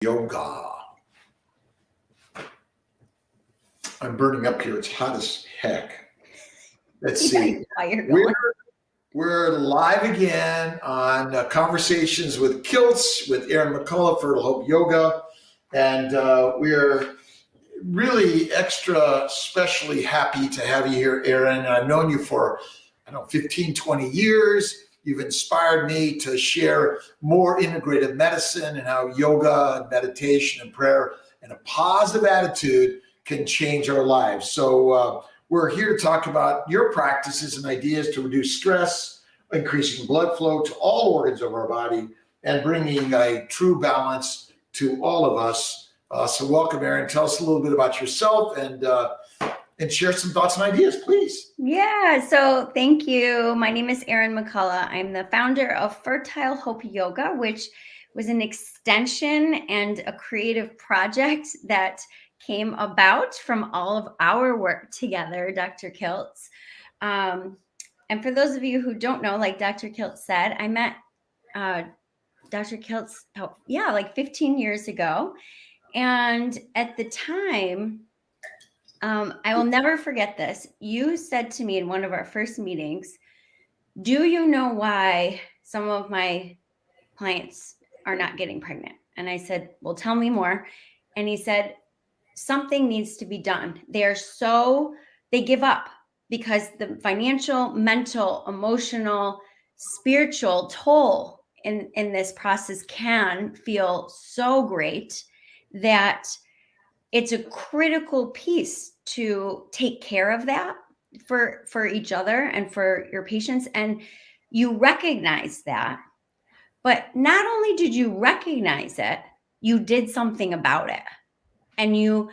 Yoga. I'm burning up here. It's hot as heck. Let's see. We're live again on Conversations with Kiltz with Erin McCollough, Fertile Hope Yoga. And we're really extra specially happy to have you here, Erin. I've known you for, 15, 20 years. You've inspired me to share more integrative medicine and how yoga and meditation and prayer and a positive attitude can change our lives. So we're here to talk about your practices and ideas to reduce stress, increasing blood flow to all organs of our body, and bringing a true balance to all of us. So welcome, Erin. Tell us a little bit about yourself and share some thoughts and ideas, please. Yeah, so thank you. My name is Erin McCollough. I'm the founder of Fertile Hope Yoga, which was an extension and a creative project that came about from all of our work together, Dr. Kiltz. And for those of you who don't know, like Dr. Kiltz said, I met Dr. Kiltz, like 15 years ago. And at the time, I will never forget this. You said to me in one of our first meetings, do you know why some of my clients are not getting pregnant? And I said, well, tell me more. And he said, something needs to be done. They give up because the financial, mental, emotional, spiritual toll in this process can feel so great that it's a critical piece to take care of that for each other and for your patients. And you recognize that. But not only did you recognize it, you did something about it. And you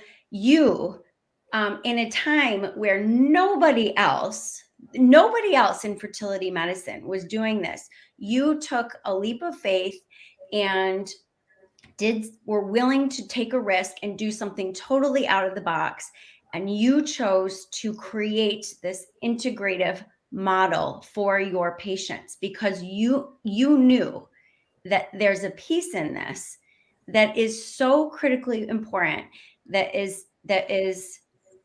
in a time where nobody else in fertility medicine was doing this, you took a leap of faith and were willing to take a risk and do something totally out of the box. And you chose to create this integrative model for your patients because you knew that there's a piece in this that is so critically important that is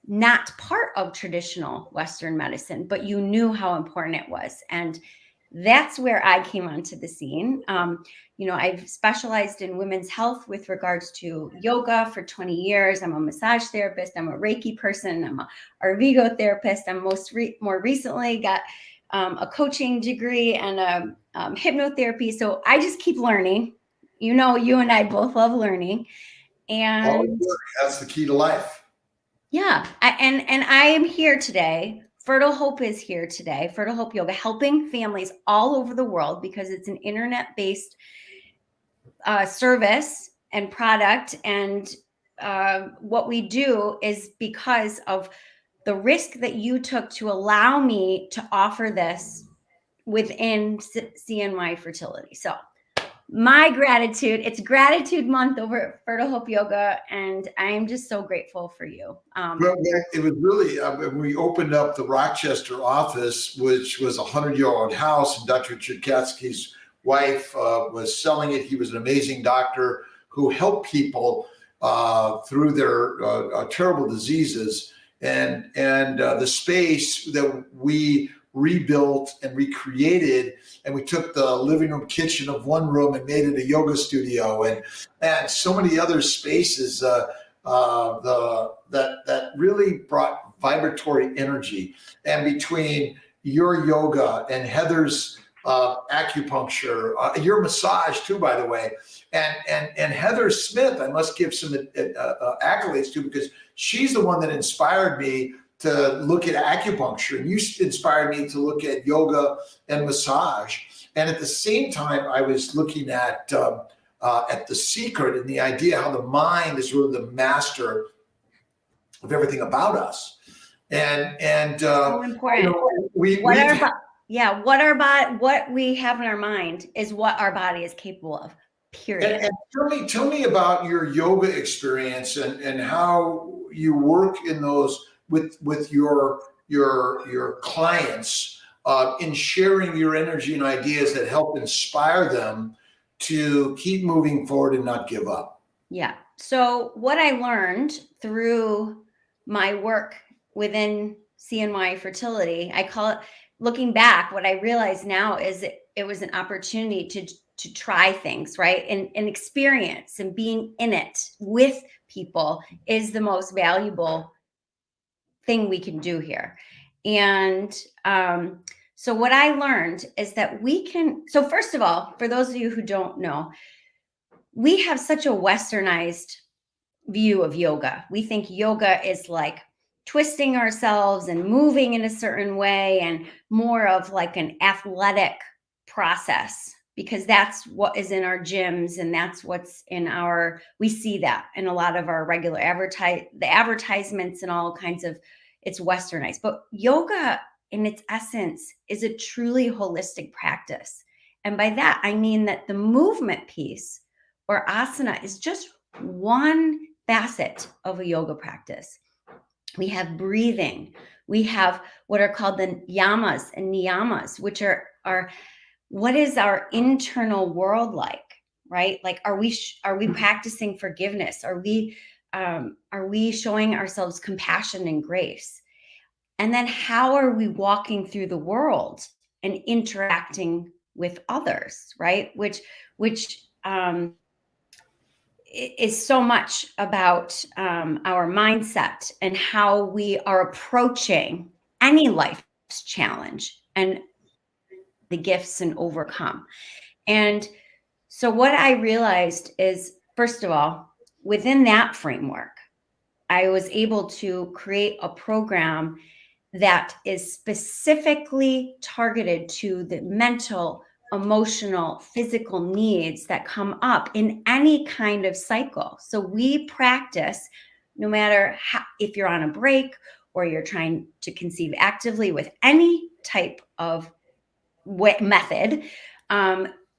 not part of traditional Western medicine, but you knew how important it was. And that's where I came onto the scene. I've specialized in women's health with regards to yoga for 20 years. I'm a massage therapist. I'm a Reiki person. I'm a Arvigo therapist. I'm more recently got a coaching degree and a hypnotherapy. So I just keep learning. You and I both love learning. And that's the key to life. Yeah. And I am here today. Fertile Hope is here today, Fertile Hope Yoga, helping families all over the world because it's an internet-based service and product. And what we do is because of the risk that you took to allow me to offer this within CNY Fertility. So my gratitude, it's gratitude month over at Fertile Hope Yoga, and I am just so grateful for you. It was really, we opened up the Rochester office, which was a 100-year-old house, and Dr. Cherkatsky's wife was selling it. He was an amazing doctor who helped people through their terrible diseases, and the space that we rebuilt and recreated, and we took the living room kitchen of one room and made it a yoga studio, and so many other spaces that really brought vibratory energy. And between your yoga and Heather's acupuncture, your massage too, by the way, and Heather Smith, I must give some accolades to, because she's the one that inspired me to look at acupuncture, and you inspired me to look at yoga and massage. And at the same time, I was looking at the secret and the idea how the mind is really the master of everything about us. And so important. What we have in our mind is what our body is capable of. Period. And tell me about your yoga experience and how you work in those with your clients in sharing your energy and ideas that help inspire them to keep moving forward and not give up. Yeah. So what I learned through my work within CNY fertility, I call it, looking back, what I realize now is it was an opportunity to try things, right? And experience, and being in it with people is the most valuable thing we can do here. And so what I learned is that we can, so first of all, for those of you who don't know, we have such a westernized view of yoga. We think yoga is like twisting ourselves and moving in a certain way, and more of like an athletic process, because that's what is in our gyms, and that's what's in our, we see that in a lot of our regular the advertisements and all kinds of, it's westernized. But yoga in its essence is a truly holistic practice. And by that, I mean that the movement piece, or asana, is just one facet of a yoga practice. We have breathing. We have what are called the yamas and niyamas, which are what is our internal world like, right? Like, are we practicing forgiveness? Are we showing ourselves compassion and grace? And then how are we walking through the world and interacting with others, right? Which is so much about our mindset and how we are approaching any life's challenge and the gifts and overcome. And so what I realized is, first of all, within that framework, I was able to create a program that is specifically targeted to the mental, emotional, physical needs that come up in any kind of cycle. So we practice, no matter how, if you're on a break or you're trying to conceive actively with any type of method,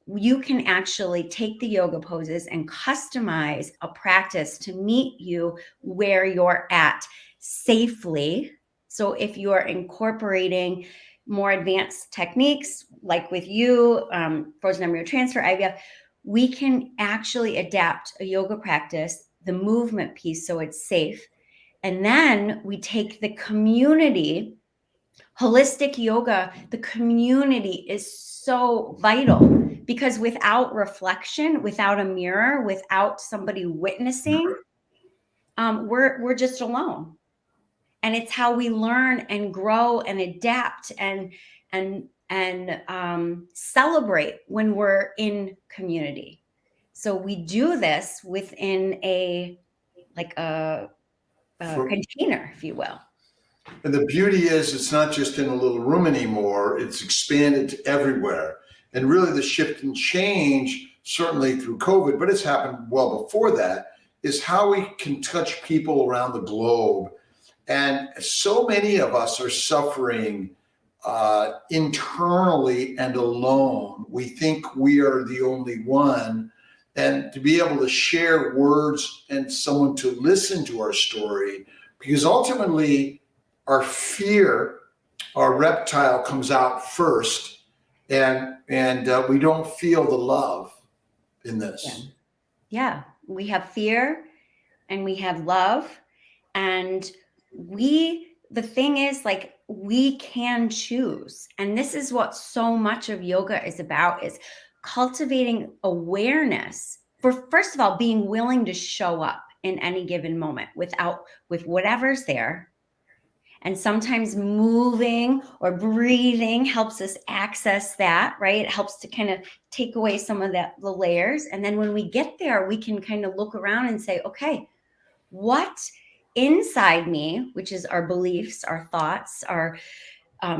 you can actually take the yoga poses and customize a practice to meet you where you're at safely. So if you're incorporating more advanced techniques, like with you, frozen embryo transfer, IVF, we can actually adapt a yoga practice, the movement piece, so it's safe. And then we take the community. Holistic yoga, the community is so vital, because without reflection, without a mirror, without somebody witnessing, we're just alone. And it's how we learn and grow and adapt and celebrate when we're in community. So we do this within a container, if you will. And the beauty is, it's not just in a little room anymore, it's expanded to everywhere. And really the shift and change, certainly through COVID, but it's happened well before that, is how we can touch people around the globe. And so many of us are suffering internally and alone. We think we are the only one. And to be able to share words and someone to listen to our story, because ultimately, our fear, our reptile, comes out first, and we don't feel the love in this. Yeah, we have fear and we have love, and the thing is, like, we can choose. And this is what so much of yoga is about, is cultivating awareness for, first of all, being willing to show up in any given moment with whatever's there. And sometimes moving or breathing helps us access that, right? It helps to kind of take away some of the layers. And then when we get there, we can kind of look around and say, okay, what inside me, which is our beliefs, our thoughts,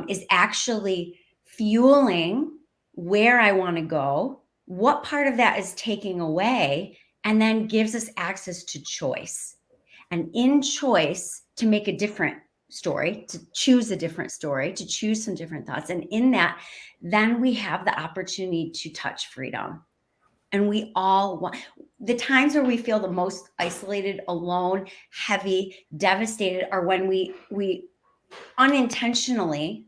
is actually fueling where I want to go? What part of that is taking away? And then gives us access to choice. And in choice, to make a different story, to choose a different story, to choose some different thoughts. And in that, then we have the opportunity to touch freedom. And we all want, the times where we feel the most isolated, alone, heavy, devastated, are when we unintentionally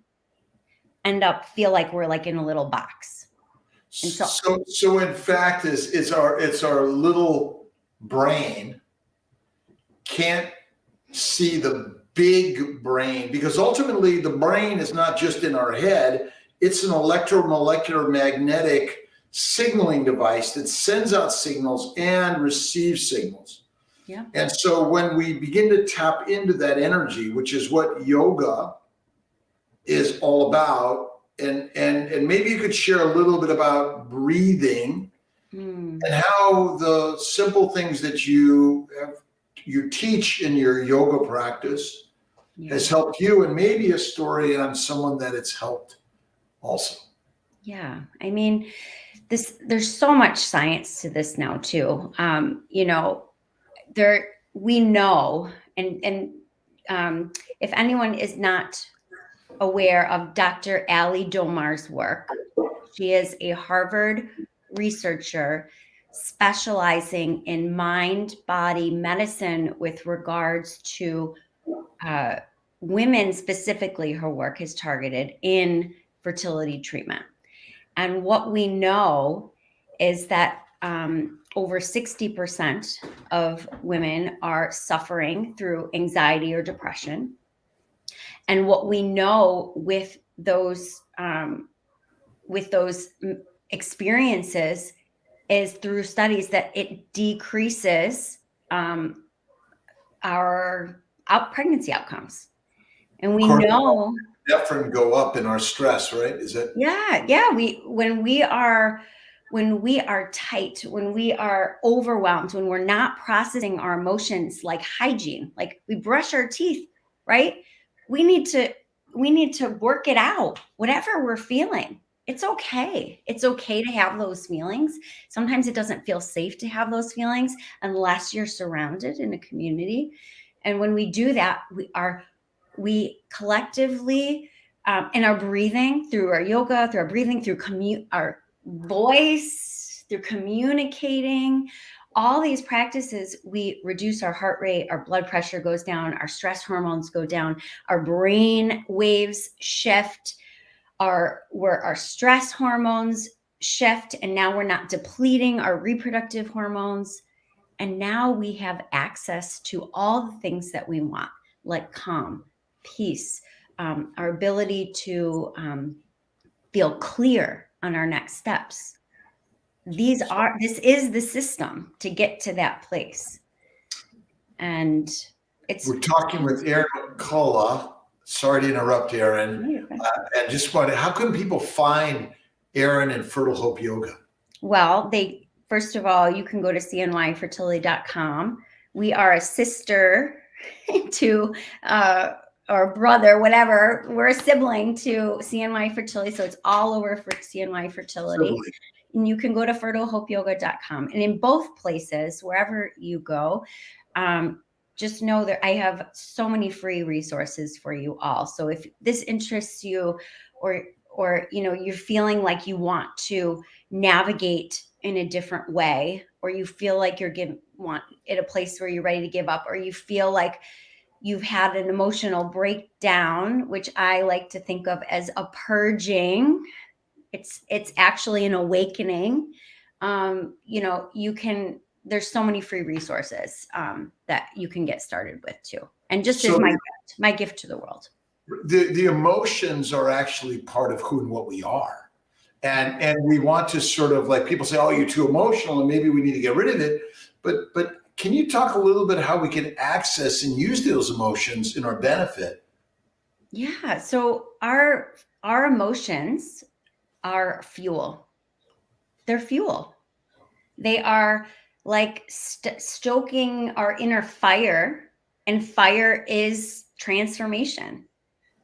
feel like we're like in a little box. And so in fact, it's our little brain can't see the big brain, because ultimately the brain is not just in our head, it's an electromolecular magnetic signaling device that sends out signals and receives signals. Yeah. And so when we begin to tap into that energy, which is what yoga is all about, and maybe you could share a little bit about breathing and how the simple things that you teach in your yoga practice has helped you, and maybe a story on someone that it's helped also. Yeah. I mean, there's so much science to this now too. We know, and if anyone is not aware of Dr. Ali Domar's work, she is a Harvard researcher specializing in mind-body medicine with regards to women specifically. Her work is targeted in fertility treatment. And what we know is that over 60% of women are suffering through anxiety or depression. And what we know with those experiences is through studies that it decreases our pregnancy outcomes. And we know epinephrine go up in our stress, right? Is it? Yeah. When we are tight, when we are overwhelmed, when we're not processing our emotions, like hygiene, like we brush our teeth, right? We need to work it out. Whatever we're feeling, it's okay. It's okay to have those feelings. Sometimes it doesn't feel safe to have those feelings unless you're surrounded in a community. And when we do that, we collectively, in our breathing, through our yoga, through our breathing, through our voice, through communicating, all these practices, we reduce our heart rate, our blood pressure goes down, our stress hormones go down, our brain waves shift, our stress hormones shift, and now we're not depleting our reproductive hormones. And now we have access to all the things that we want, like calm, peace, our ability to feel clear on our next steps. This is the system to get to that place. And we're talking with Erin McCollough. Sorry to interrupt, Erin. And just wanted, how can people find Erin and Fertile Hope Yoga? Well, first of all, you can go to cnyfertility.com. We are a sister to or brother, whatever. We're a sibling to CNY Fertility. So it's all over for CNY Fertility. And you can go to fertilehopeyoga.com. And in both places, wherever you go, just know that I have so many free resources for you all. So if this interests you, or you're feeling like you want to navigate in a different way, or you feel like want at a place where you're ready to give up, or you feel like you've had an emotional breakdown, which I like to think of as a purging. It's actually an awakening. There's so many free resources that you can get started with too. And just as my gift to the world. The emotions are actually part of who and what we are. And we want to sort of, like, people say, oh, you're too emotional and maybe we need to get rid of it. But can you talk a little bit how we can access and use those emotions in our benefit? Yeah. So our emotions are fuel. They're fuel. They are like stoking our inner fire, and fire is transformation.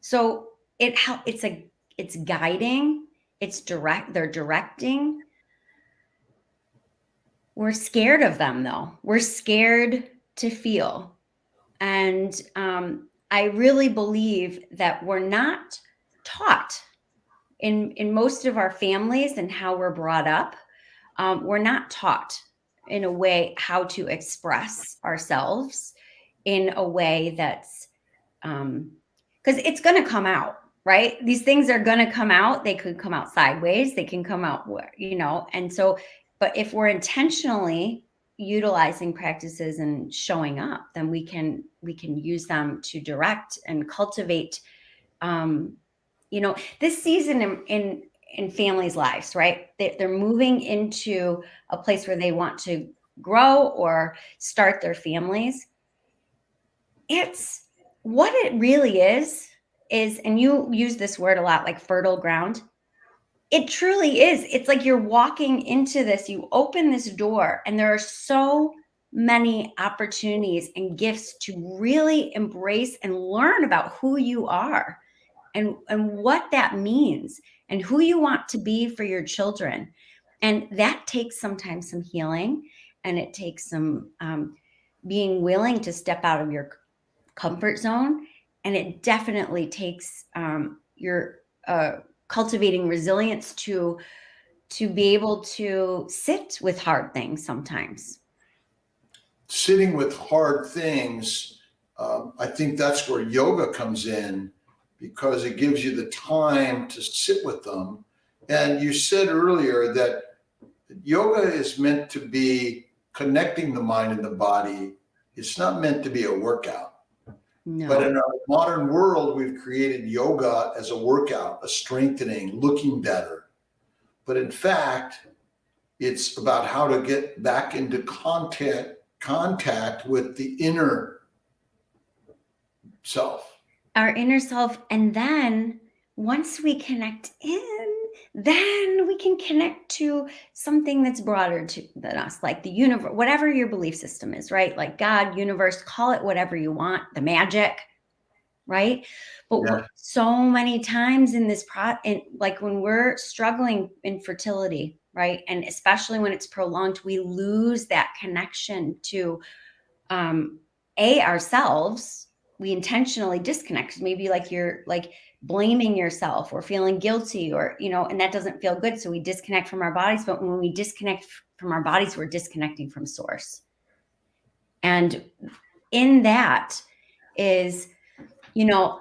So it's guiding, they're directing. We're scared of them though. We're scared to feel. And I really believe that we're not taught in most of our families and how we're brought up. We're not taught in a way how to express ourselves in a way that's, because it's going to come out, right? These things are going to come out. They could come out sideways. They can come out, and so, but if we're intentionally, utilizing practices and showing up, then we can use them to direct and cultivate, this season in families' lives, right? They're moving into a place where they want to grow or start their families. It's what it really is, and you use this word a lot, like fertile ground. It truly is. It's like you're walking into this, you open this door, and there are so many opportunities and gifts to really embrace and learn about who you are and what that means and who you want to be for your children. And that takes sometimes some healing, and it takes some being willing to step out of your comfort zone. And it definitely takes your cultivating resilience to be able to sit with hard things sometimes. Sitting with hard things, I think that's where yoga comes in, because it gives you the time to sit with them. And you said earlier that yoga is meant to be connecting the mind and the body. It's not meant to be a workout. No. But in our modern world, we've created yoga as a workout, a strengthening, looking better. But in fact, it's about how to get back into contact with the inner self. Our inner self. And then once we connect in, then we can connect to something that's broader than us, like the universe, whatever your belief system is, right? Like God, universe, call it whatever you want, the magic, right? But Yeah. so many times in this like when we're struggling in fertility, right? And especially when it's prolonged, we lose that connection to ourselves. We intentionally disconnect. Maybe like you're like blaming yourself or feeling guilty, or, and that doesn't feel good. So we disconnect from our bodies. But when we disconnect from our bodies, we're disconnecting from source. And in that is, no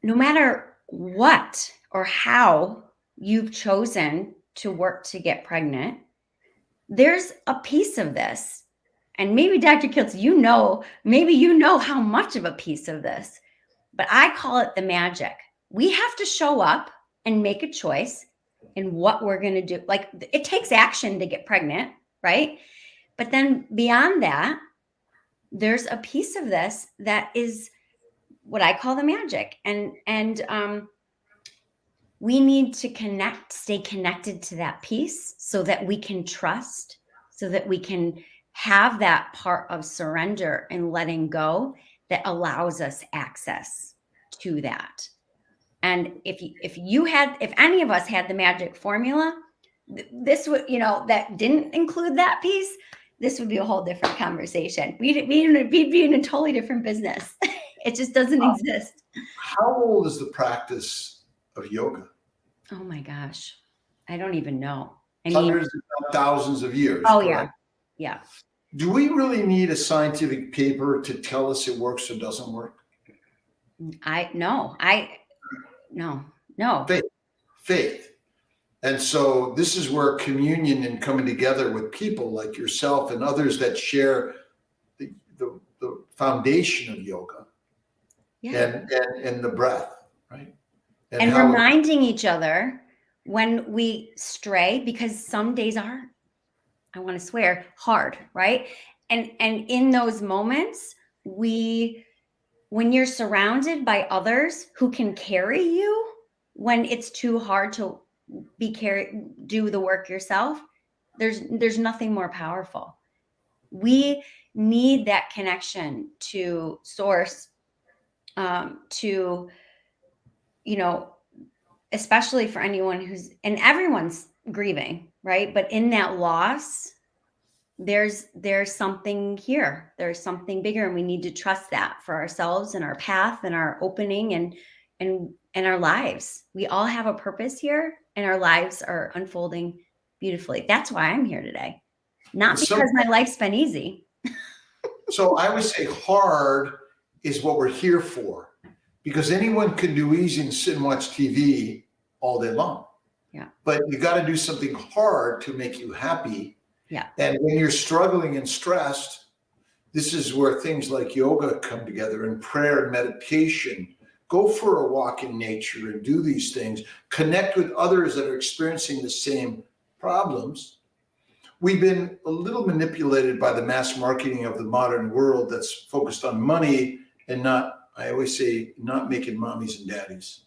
matter what or how you've chosen to work to get pregnant, there's a piece of this. And maybe Dr. Kiltz, maybe you know how much of a piece of this, but I call it the magic. We have to show up and make a choice in what we're going to do. Like, it takes action to get pregnant, right? But then beyond that, there's a piece of this that is what I call the magic. And we need to stay connected to that piece so that we can trust, so that we can have that part of surrender and letting go that allows us access to that. And if any of us had the magic formula, this would, that didn't include that piece, this would be a whole different conversation. We'd be in a totally different business. It just doesn't exist. How old is the practice of yoga? Oh my gosh. I don't even know. Hundreds, if not thousands of years. Oh, correct? Yeah. Do we really need a scientific paper to tell us it works or doesn't work? No. Faith. And so this is where communion and coming together with people like yourself and others that share the foundation of yoga. Yeah. And the breath, right? And reminding each other when we stray, because some days are, I want to swear, hard, right? And in those moments, when you're surrounded by others who can carry you when it's too hard to do the work yourself, there's nothing more powerful. We need that connection to source, to, especially for anyone and everyone's grieving, right? But in that loss, there's something here. There's something bigger, and we need to trust that for ourselves and our path and our opening and our lives. We all have a purpose here, and our lives are unfolding beautifully. That's why I'm here today. Not because my life's been easy. So I would say hard is what we're here for, because anyone can do easy and sit and watch TV all day long. Yeah. But you got to do something hard to make you happy. Yeah. And when you're struggling and stressed, this is where things like yoga come together, and prayer and meditation. Go for a walk in nature and do these things. Connect with others that are experiencing the same problems. We've been a little manipulated by the mass marketing of the modern world that's focused on money and not, I always say, not making mommies and daddies.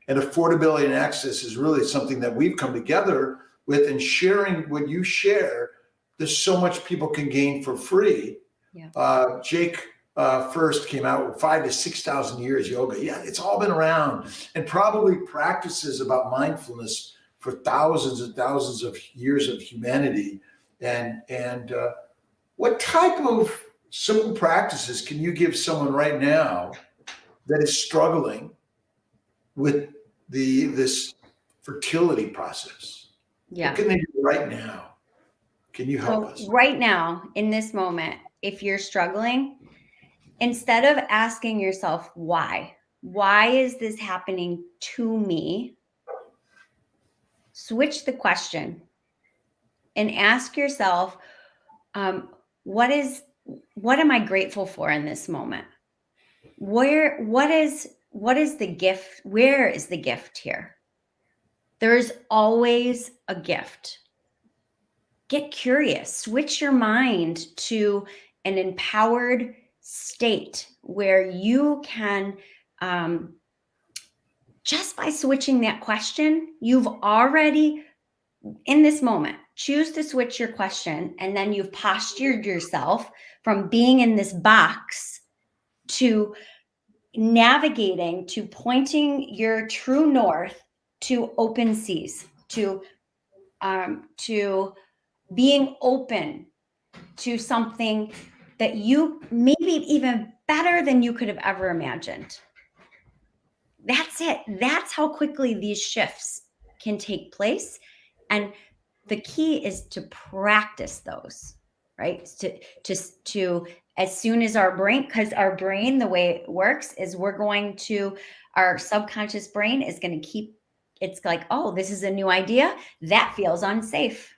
And affordability and access is really something that we've come together with, and sharing what you share. There's so much people can gain for free. Yeah. Jake first came out with 5,000 to 6,000 years yoga. Yeah, it's all been around, and probably practices about mindfulness for thousands and thousands of years of humanity. And what type of simple practices can you give someone right now that is struggling with this fertility process? Yeah. What can they do right now? Can you help us? Right now, in this moment, if you're struggling, instead of asking yourself, why is this happening to me? Switch the question and ask yourself, what am I grateful for in this moment? What is the gift? Where is the gift here? There's always a gift. Get curious, switch your mind to an empowered state where you can, just by switching that question, you've already, in this moment, choose to switch your question, and then you've postured yourself from being in this box to navigating, to pointing your true north to open seas, to being open to something that you maybe even better than you could have ever imagined. That's it. That's how quickly these shifts can take place. And the key is to practice those, right? To as soon as our brain, because our brain, the way it works is our subconscious brain is going to keep, it's like, oh, this is a new idea. That feels unsafe.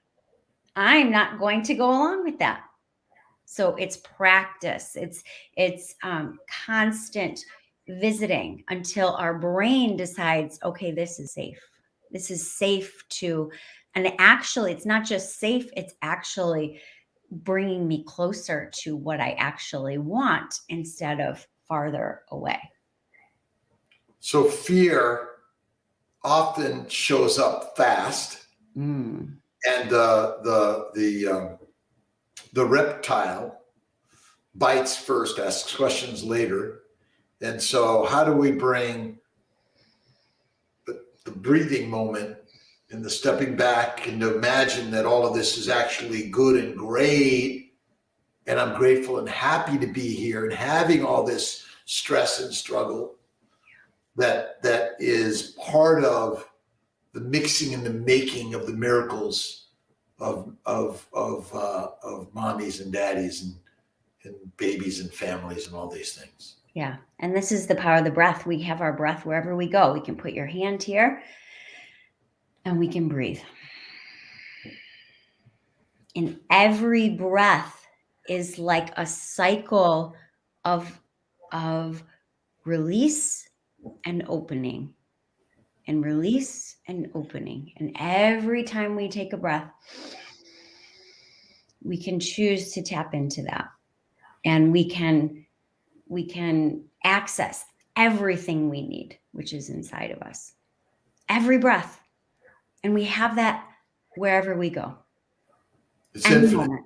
I'm not going to go along with that. So it's practice. It's constant visiting until our brain decides, okay, this is safe. This is safe to, and actually, it's not just safe, it's actually bringing me closer to what I actually want instead of farther away. So fear often shows up fast. And the reptile bites first, asks questions later. And so how do we bring the breathing moment and the stepping back and to imagine that all of this is actually good and great, and I'm grateful and happy to be here and having all this stress and struggle that is part of the mixing and the making of the miracles of mommies and daddies and babies and families and all these things. Yeah. And this is the power of the breath. We have our breath wherever we go. We can put your hand here and we can breathe. And every breath is like a cycle of release and opening, and release and opening. And every time we take a breath, we can choose to tap into that. And we can access everything we need, which is inside of us. Every breath. And we have that wherever we go. It's infinite.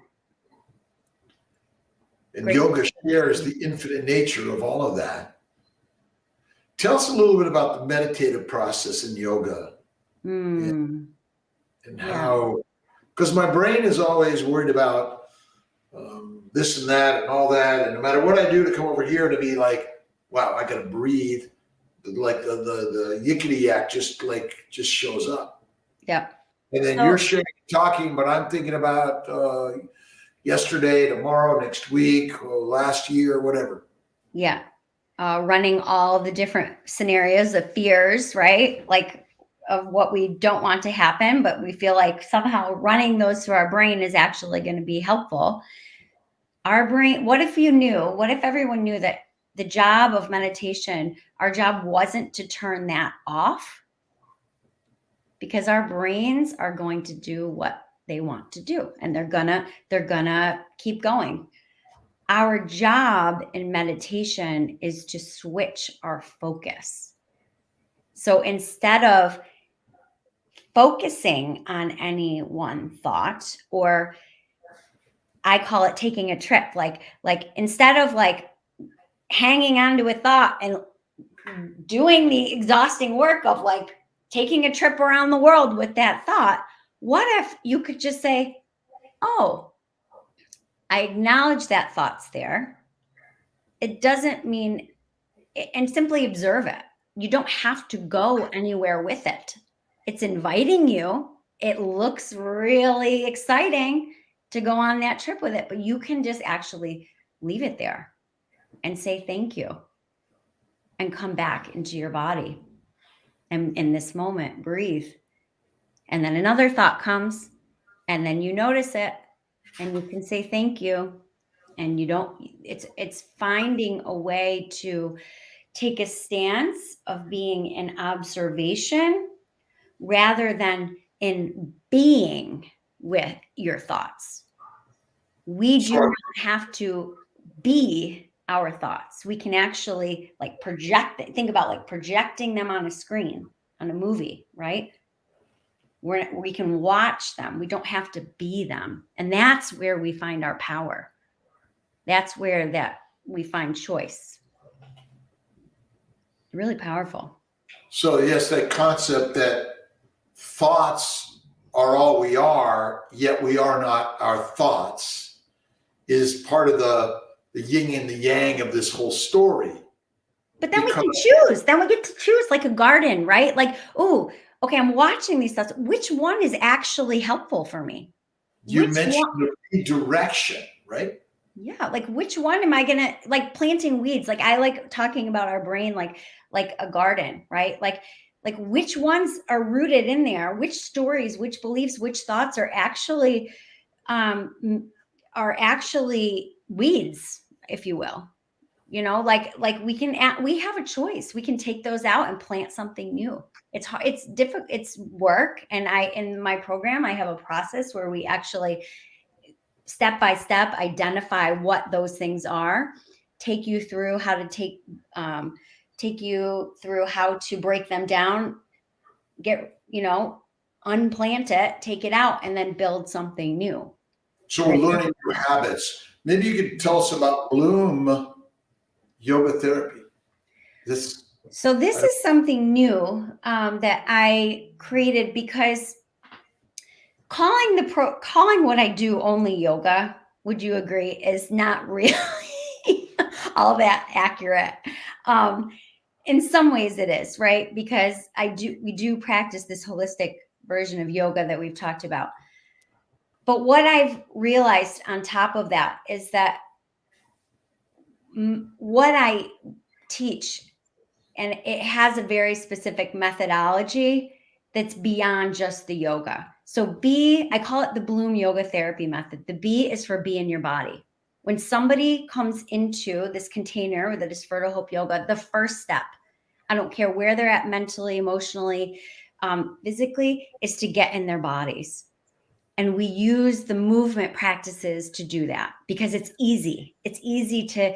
And yoga shares the infinite nature of all of that. Tell us a little bit about the meditative process in yoga. And how, because my brain is always worried about this and that and all that. And no matter what I do to come over here to be like, wow, I got to breathe. Like the yickety yak just shows up. Yeah. And then you're sharing, talking, but I'm thinking about yesterday, tomorrow, next week, or last year, whatever. Yeah. Running all the different scenarios of fears, right? Like what we don't want to happen, but we feel like somehow running those through our brain is actually going to be helpful. Our brain, what if everyone knew that the job of meditation, our job wasn't to turn that off, because our brains are going to do what they want to do, and they're gonna keep going. Our job in meditation is to switch our focus. So instead of focusing on any one thought, or I call it taking a trip, like instead of like hanging on to a thought and doing the exhausting work of like taking a trip around the world with that thought, what if you could just say, oh, I acknowledge that thought's there. It doesn't mean, and simply observe it. You don't have to go anywhere with it. It's inviting you. It looks really exciting to go on that trip with it, but you can just actually leave it there and say thank you and come back into your body. And in this moment, breathe. And then another thought comes, and then you notice it, and you can say thank you. And you don't, it's finding a way to take a stance of being in observation rather than in being with your thoughts. We do not have to be our thoughts. We can actually like project it. Think about like projecting them on a screen, on a movie, right? We can watch them. We don't have to be them. And that's where we find our power. That's where that we find choice. Really powerful. So yes, that concept that thoughts are all we are, yet we are not our thoughts, is part of the yin and the yang of this whole story. But then we can choose. Then we get to choose, like a garden, right? Like, oh, okay, I'm watching these thoughts. Which one is actually helpful for me? You mentioned the redirection, right? Yeah, like which one am I gonna, like planting weeds? Like I like talking about our brain like a garden, right? Like which ones are rooted in there? Which stories, which beliefs, which thoughts are actually weeds, if you will. You know, like we have a choice. We can take those out and plant something new. It's hard, it's difficult, it's work. And in my program, I have a process where we actually step by step identify what those things are, take you through how to how to break them down, unplant it, take it out, and then build something new. So we're learning new habits. Maybe you could tell us about Bloom yoga therapy. So this is something new that I created because calling what I do only yoga, would you agree, is not really all that accurate. In some ways it is, right? Because we do practice this holistic version of yoga that we've talked about. But what I've realized on top of that is that what I teach, and it has a very specific methodology that's beyond just the yoga. So I call it the Bloom yoga therapy method. The B is for be in your body. When somebody comes into this container that is Fertile Hope Yoga, the first step, I don't care where they're at mentally, emotionally, physically, is to get in their bodies. And we use the movement practices to do that because it's easy. It's easy to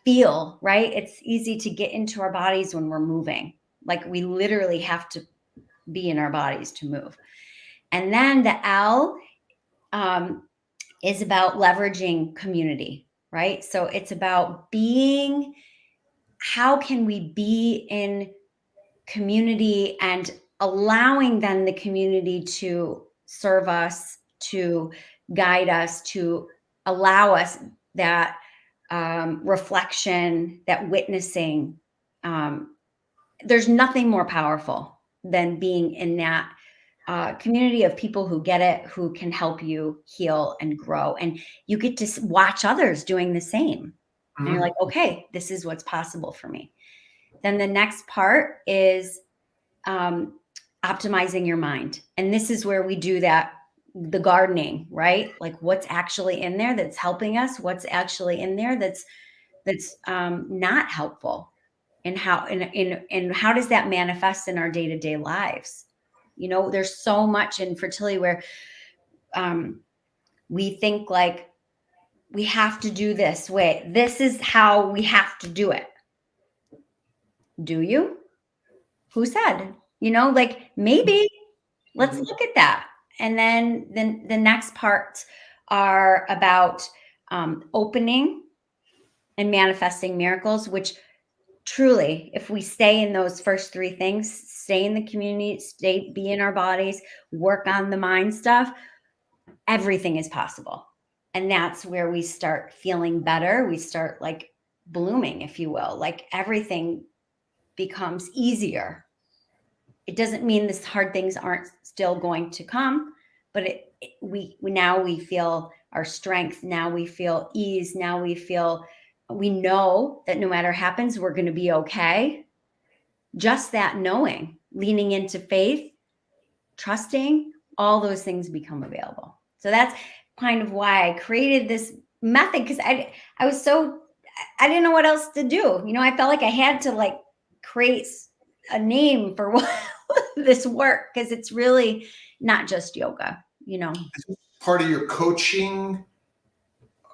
feel, right? It's easy to get into our bodies when we're moving. Like we literally have to be in our bodies to move. And then the L is about leveraging community, right? So it's about how can we be in community and allowing then the community to serve us, to guide us, to allow us that reflection, that witnessing. There's nothing more powerful than being in that community of people who get it, who can help you heal and grow. And you get to watch others doing the same. Mm-hmm. And you're like, okay, this is what's possible for me. Then the next part is optimizing your mind. And this is where we do that, the gardening, right? Like what's actually in there that's helping us, what's actually in there that's not helpful, and how does that manifest in our day-to-day lives? You know, there's so much in fertility where we think like we have to do this way. This is how we have to do it. Do you? Who said? You know, like maybe let's look at that. And then the next parts are about opening and manifesting miracles, which truly, if we stay in those first three things, stay in the community, be in our bodies, work on the mind stuff, everything is possible. And that's where we start feeling better. We start like blooming, if you will, like everything becomes easier. It doesn't mean this hard things aren't still going to come, but we now we feel our strength. Now we feel ease. Now we know that no matter happens, we're going to be okay. Just that knowing, leaning into faith, trusting, all those things become available. So that's kind of why I created this method, because I didn't know what else to do. You know, I felt like I had to like create a name for what this work, because it's really not just yoga, you know. Part of your coaching,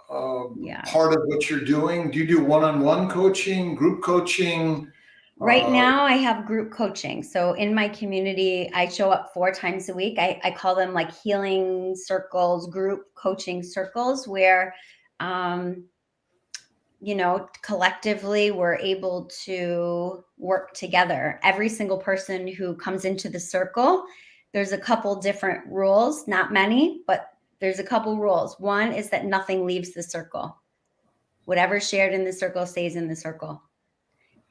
part of what you're doing? Do you do one-on-one coaching, group coaching? Right now I have group coaching. So in my community, I show up 4 times a week. I call them like healing circles, group coaching circles, where, you know, collectively we're able to work together. Every single person who comes into the circle, there's a couple different rules, not many, but there's a couple rules. One is that nothing leaves the circle. Whatever's shared in the circle stays in the circle.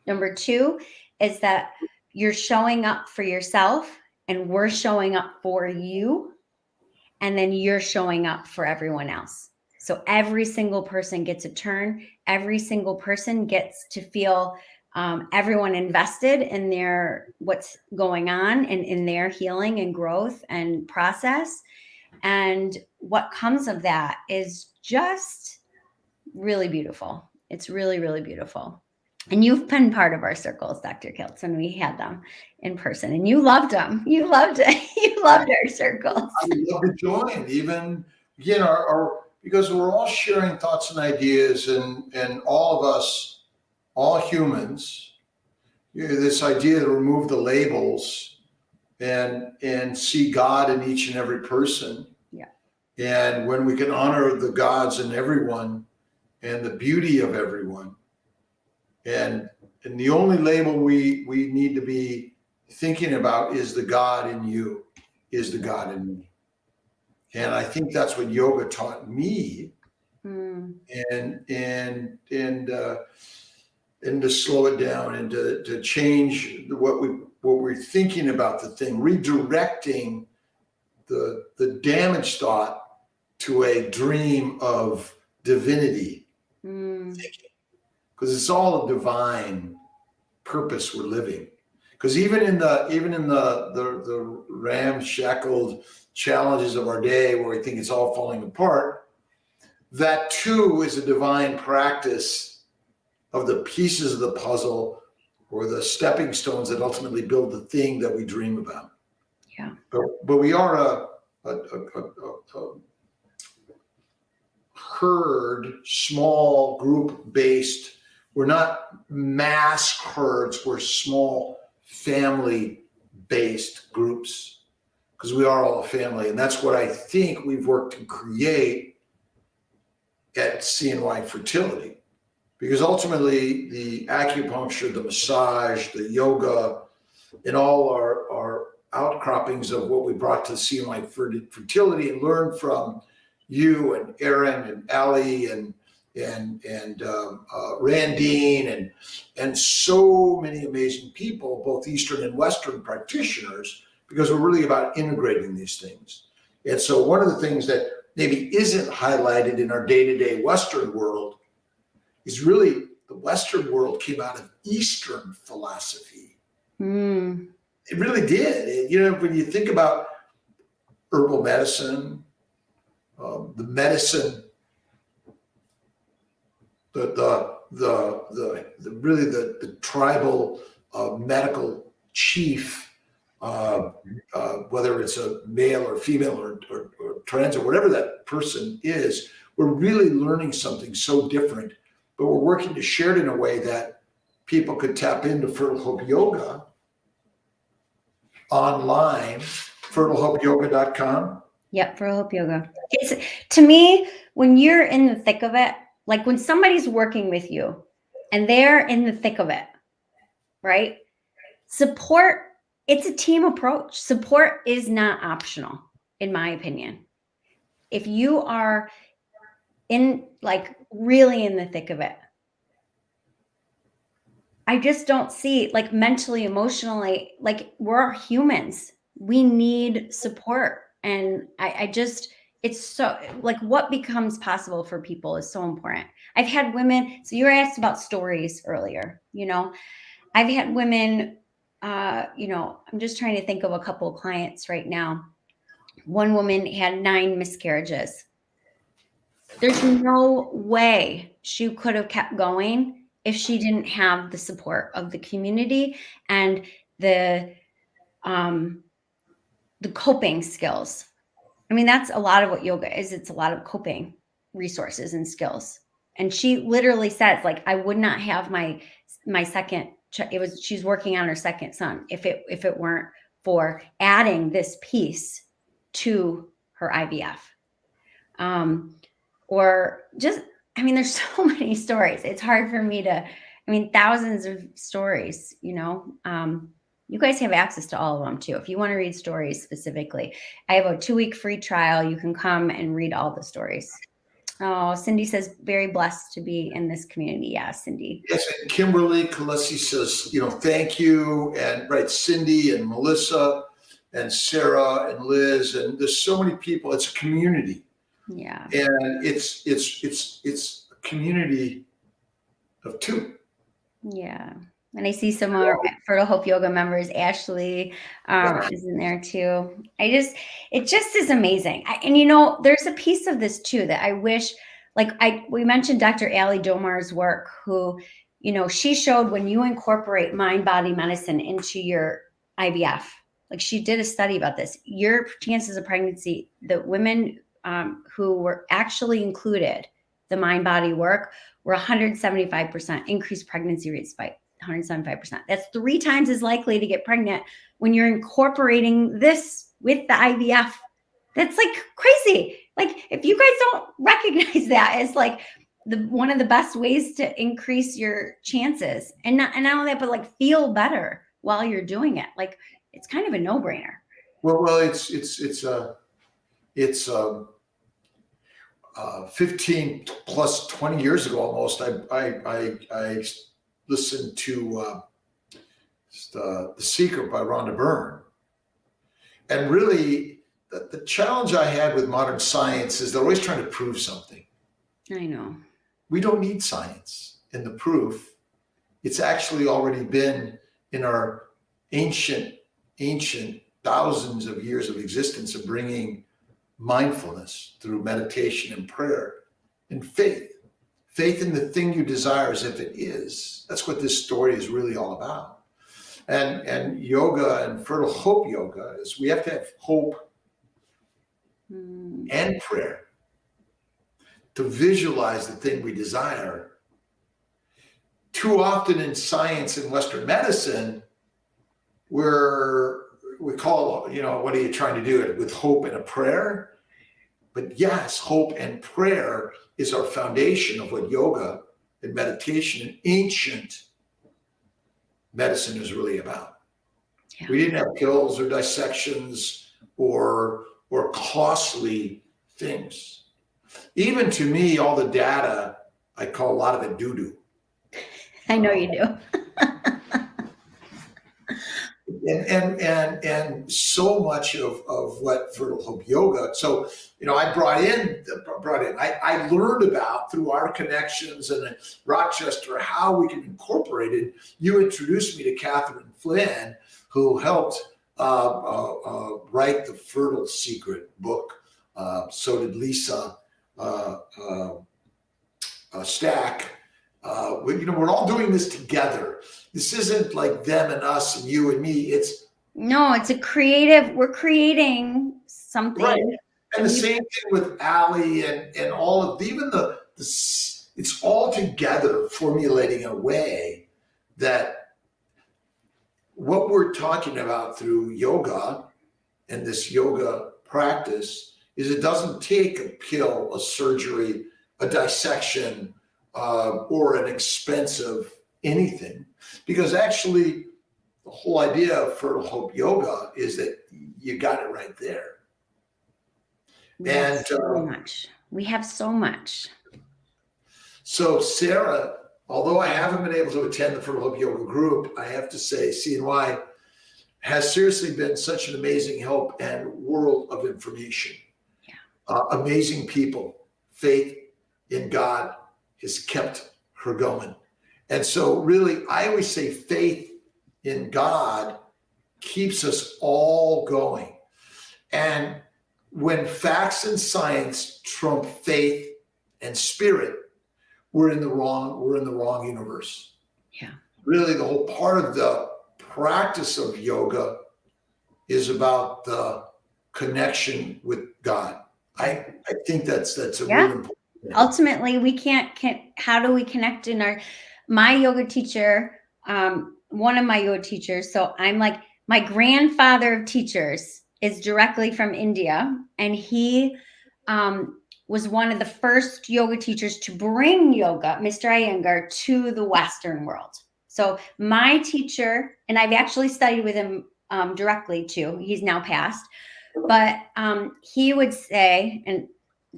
Number 2 is that you're showing up for yourself, and we're showing up for you, and then you're showing up for everyone else. So every single person gets a turn. Every single person gets to feel everyone invested in what's going on and in their healing and growth and process. And what comes of that is just really beautiful. It's really, really beautiful. And you've been part of our circles, Dr. Kiltz, when we had them in person, and you loved them. You loved it. You loved our circles. I would love to join, even again, because we're all sharing thoughts and ideas, and all of us, all humans, this idea to remove the labels and see God in each and every person. Yeah. And when we can honor the gods in everyone and the beauty of everyone, and the only label we need to be thinking about is the God in you, is the God in me. And I think that's what yoga taught me. And to slow it down and to change what we're thinking about the thing, redirecting the damaged thought to a dream of divinity thinking. Because it's all a divine purpose we're living. Because even in the ramshackled challenges of our day, where we think it's all falling apart, that too is a divine practice of the pieces of the puzzle, or the stepping stones that ultimately build the thing that we dream about. Yeah. But we are a herd, small group based. We're not mass herds. We're small family based groups, because we are all a family. And that's what I think we've worked to create at CNY Fertility. Because ultimately the acupuncture, the massage, the yoga, and all our outcroppings of what we brought to CNY Fertility and learned from you and Erin and Allie and Randine and so many amazing people, both Eastern and Western practitioners, because we're really about integrating these things. And so one of the things that maybe isn't highlighted in our day-to-day Western world is really the Western world came out of Eastern philosophy. It really did. You know, when you think about herbal medicine, the medicine, the tribal medical chief, whether it's a male or female or trans or whatever that person is, we're really learning something so different, but we're working to share it in a way that people could tap into Fertile Hope Yoga online, fertilehopeyoga.com. Yep, Fertile Hope Yoga. It's, to me, when you're in the thick of it, like when somebody's working with you and they're in the thick of it, right? Support, it's a team approach. Support is not optional, in my opinion. If you are in, like, really in the thick of it, I just don't see, like, mentally, emotionally, like, we're humans. We need support. And I just, it's so, like, what becomes possible for people is so important. I've had women, so you were asked about stories earlier, you know, I've had women, you know, I'm just trying to think of a couple of clients right now. One woman had 9 miscarriages. There's no way she could have kept going if she didn't have the support of the community and the coping skills. I mean, that's a lot of what yoga is. It's a lot of coping resources and skills. And she literally says, like, I would not have my second, she's working on her second son if it weren't for adding this piece to her IVF. Or just, I mean, there's so many stories. It's hard for me to, I mean, thousands of stories, you know. You guys have access to all of them too. If you want to read stories specifically, I have a 2-week free trial. You can come and read all the stories. Oh, Cindy says, very blessed to be in this community. Yeah, Cindy. Yes, and Kimberly Kalesi says, you know, thank you. And right, Cindy and Melissa and Sarah and Liz, and there's so many people. It's a community. Yeah. And it's a community of 2. Yeah. And I see some more Fertile Hope Yoga members. Ashley is in there too. It just is amazing. And you know, there's a piece of this too that I wish, like we mentioned Dr. Ali Domar's work, who, you know, she showed when you incorporate mind-body medicine into your IVF, like she did a study about this, your chances of pregnancy, the women who were actually included, the mind-body work, were 175% increased pregnancy rates by 175%. That's 3 times as likely to get pregnant when you're incorporating this with the IVF. That's like crazy. Like, if you guys don't recognize that as like one of the best ways to increase your chances, and not only that, but like feel better while you're doing it. Like, it's kind of a no-brainer. Well, it's 15 plus 20 years ago almost. I listened to The Secret by Rhonda Byrne. And really, the challenge I had with modern science is they're always trying to prove something. I know. We don't need science in the proof. It's actually already been in our ancient thousands of years of existence of bringing mindfulness through meditation and prayer and faith in the thing you desire as if it is. That's what this story is really all about. And yoga and Fertile Hope Yoga is, we have to have hope and prayer to visualize the thing we desire. Too often in science and Western medicine, we call, you know, what are you trying to do with hope and a prayer? But yes, hope and prayer is our foundation of what yoga and meditation and ancient medicine is really about. Yeah. We didn't have pills or dissections or costly things. Even to me, all the data, I call a lot of it doo-doo. I know you do. And so much of what Fertile Hope Yoga. So, you know, I learned about through our connections in Rochester how we can incorporate it. You introduced me to Catherine Flynn, who helped write the Fertile Secret book. So did Lisa Stack. We're all doing this together. This isn't like them and us and you and me. It's a creative. We're creating something. Right. And the same thing with Allie and all of even the it's all together formulating a way that what we're talking about through yoga and this yoga practice is it doesn't take a pill, a surgery, a dissection, or an expensive anything. Because actually the whole idea of Fertile Hope Yoga is that you got it right there. We have so much. So Sarah, although I haven't been able to attend the Fertile Hope Yoga group, I have to say CNY has seriously been such an amazing help and world of information. Yeah. Amazing people. Faith in God has kept her going. And so really, I always say faith in God keeps us all going. And when facts and science trump faith and spirit, we're in the wrong universe. Yeah. Really, the whole part of the practice of yoga is about the connection with God. I think that's a really important thing. Ultimately, we can't how do we connect my yoga teacher, one of my yoga teachers. So I'm like, my grandfather of teachers is directly from India, and he was one of the first yoga teachers to bring yoga, Mr. Iyengar, to the Western world. So my teacher, and I've actually studied with him directly too. He's now passed, but he would say, and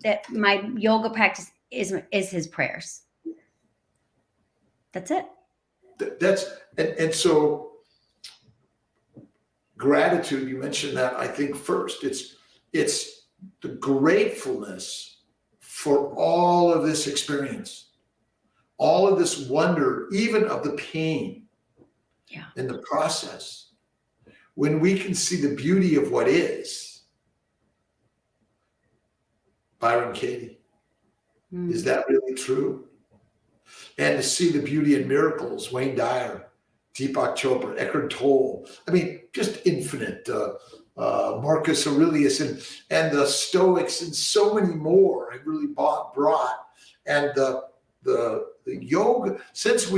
that my yoga practice is his prayers. That's it. And so gratitude, you mentioned that, I think first, it's the gratefulness for all of this experience, all of this wonder, even of the pain in the process. When we can see the beauty of what is, Byron Katie, is that really true? And to see the beauty in miracles, Wayne Dyer, Deepak Chopra, Eckhart Tolle, I mean, just infinite, Marcus Aurelius and the Stoics and so many more have really brought. And the yoga, since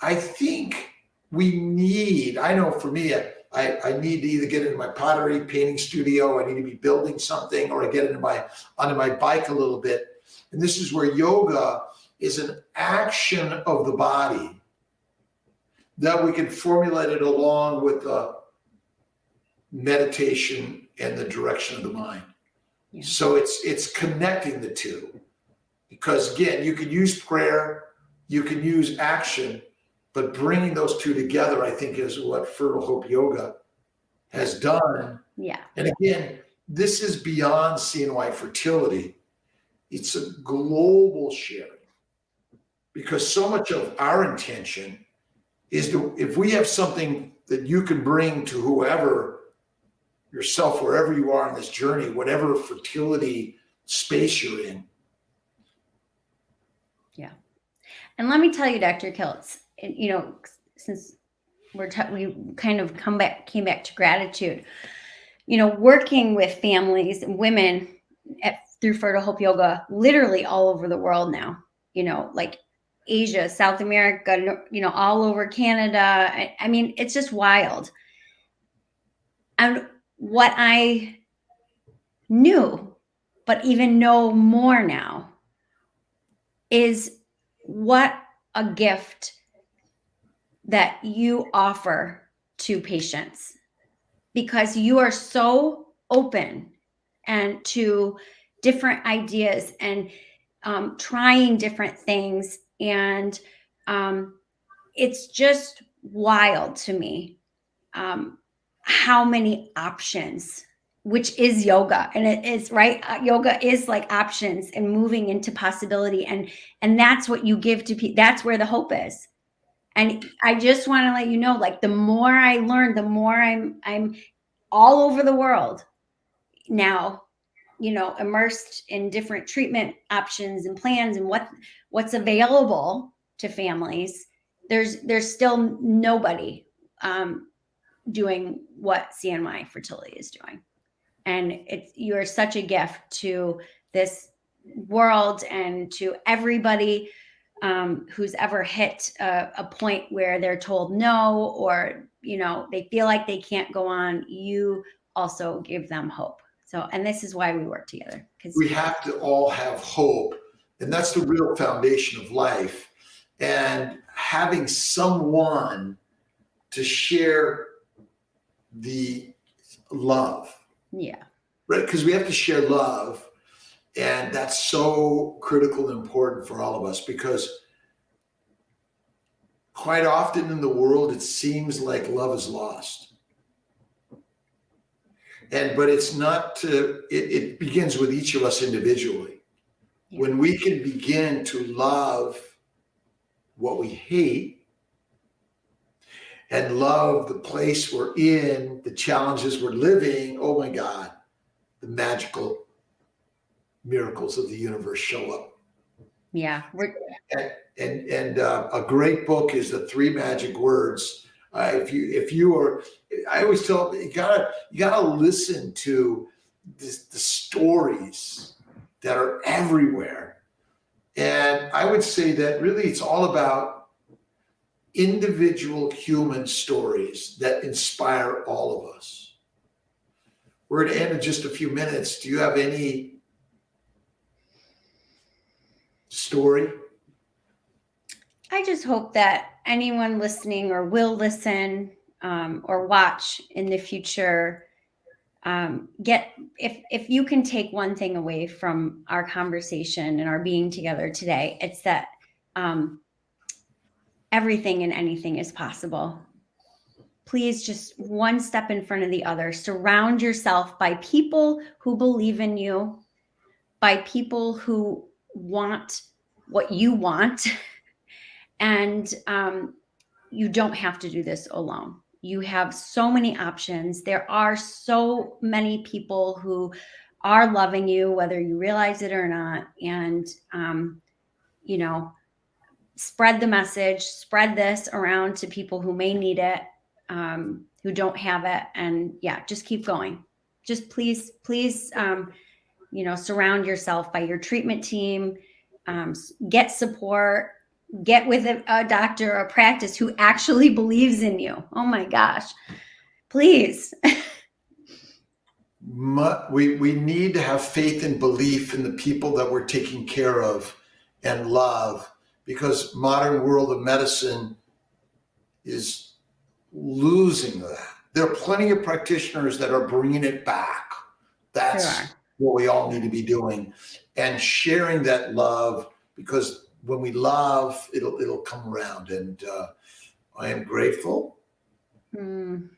I think we need, I know for me, I need to either get into my pottery painting studio, I need to be building something, or I get onto my bike a little bit. And this is where yoga is an action of the body that we can formulate it along with the meditation and the direction of the mind. Yeah. So it's connecting the two, because again, you can use prayer, you can use action, but bringing those two together, I think, is what Fertile Hope Yoga has done. Yeah. And again, this is beyond CNY fertility. It's a global sharing, because so much of our intention is if we have something that you can bring to whoever, yourself, wherever you are in this journey, whatever fertility space you're in. Yeah. And let me tell you, Dr. Kiltz, since we kind of came back to gratitude, working with families and women through Fertile Hope Yoga, literally all over the world now, like Asia, South America, all over Canada. I mean, it's just wild. And what I knew, but even know more now, is what a gift that you offer to patients, because you are so open and to different ideas and trying different things. And it's just wild to me how many options, which is yoga. And it is, right? Yoga is like options and moving into possibility. And that's what you give to people. That's where the hope is. And I just want to let you know, like, the more I learn, the more I'm all over the world now, immersed in different treatment options and plans and what's available to families. There's still nobody doing what CNY Fertility is doing. And you're such a gift to this world and to everybody who's ever hit a point where they're told no, or they feel like they can't go on. You also give them hope. So, and this is why we work together, because we have to all have hope, and that's the real foundation of life. And having someone to share the love, right? Because we have to share love, and that's so critical and important for all of us, because quite often in the world it seems like love is lost. But it's not. It begins with each of us individually. Yeah. When we can begin to love what we hate and love the place we're in, the challenges we're living, oh my God, the magical miracles of the universe show up. Yeah. And a great book is The Three Magic Words. If you are, I always tell them, you gotta listen to the stories that are everywhere. And I would say that really it's all about individual human stories that inspire all of us. We're going to end in just a few minutes. Do you have any story? I just hope that anyone listening or will listen or watch in the future, if you can take one thing away from our conversation and our being together today, it's that everything and anything is possible. Please, just one step in front of the other. Surround yourself by people who believe in you, by people who want what you want. And you don't have to do this alone. You have so many options. There are so many people who are loving you, whether you realize it or not. And, spread the message, spread this around to people who may need it, who don't have it. And just keep going. Just please, surround yourself by your treatment team, get support. Get with a doctor or a practice who actually believes in you. Oh my gosh, please. We need to have faith and belief in the people that we're taking care of and love, because modern world of medicine is losing that. There are plenty of practitioners that are bringing it back. That's what we all need to be doing, and sharing that love, because when we love, it'll come around. And I am grateful. And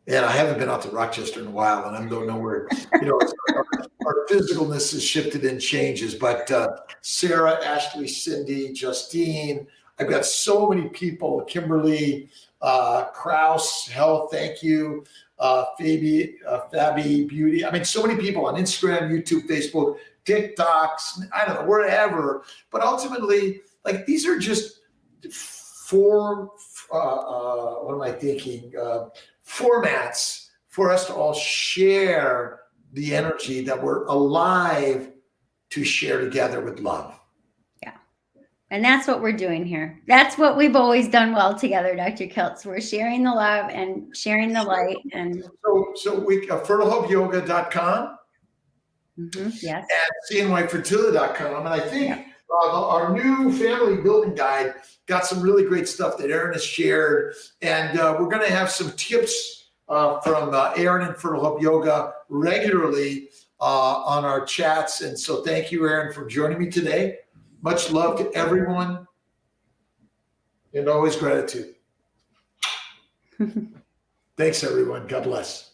I haven't been out to Rochester in a while, and I don't know where, our physicalness has shifted and changes. But Sarah, Ashley, Cindy, Justine, I've got so many people, Kimberly, Kraus, Health, thank you. Fabi Beauty. I mean, so many people on Instagram, YouTube, Facebook, TikToks, I don't know, wherever. But ultimately, like, these are just formats for us to all share the energy that we're alive to share together with love. Yeah. And that's what we're doing here. That's what we've always done well together, Dr. Kiltz. We're sharing the love and sharing the light. And so we fertilehopeyoga.com. Yes. And cnyfertility.com. And I think our new family building guide got some really great stuff that Erin has shared. And we're going to have some tips from Erin and Fertile Hope Yoga regularly on our chats. And so thank you, Erin, for joining me today. Much love to everyone, and always gratitude. Thanks, everyone. God bless.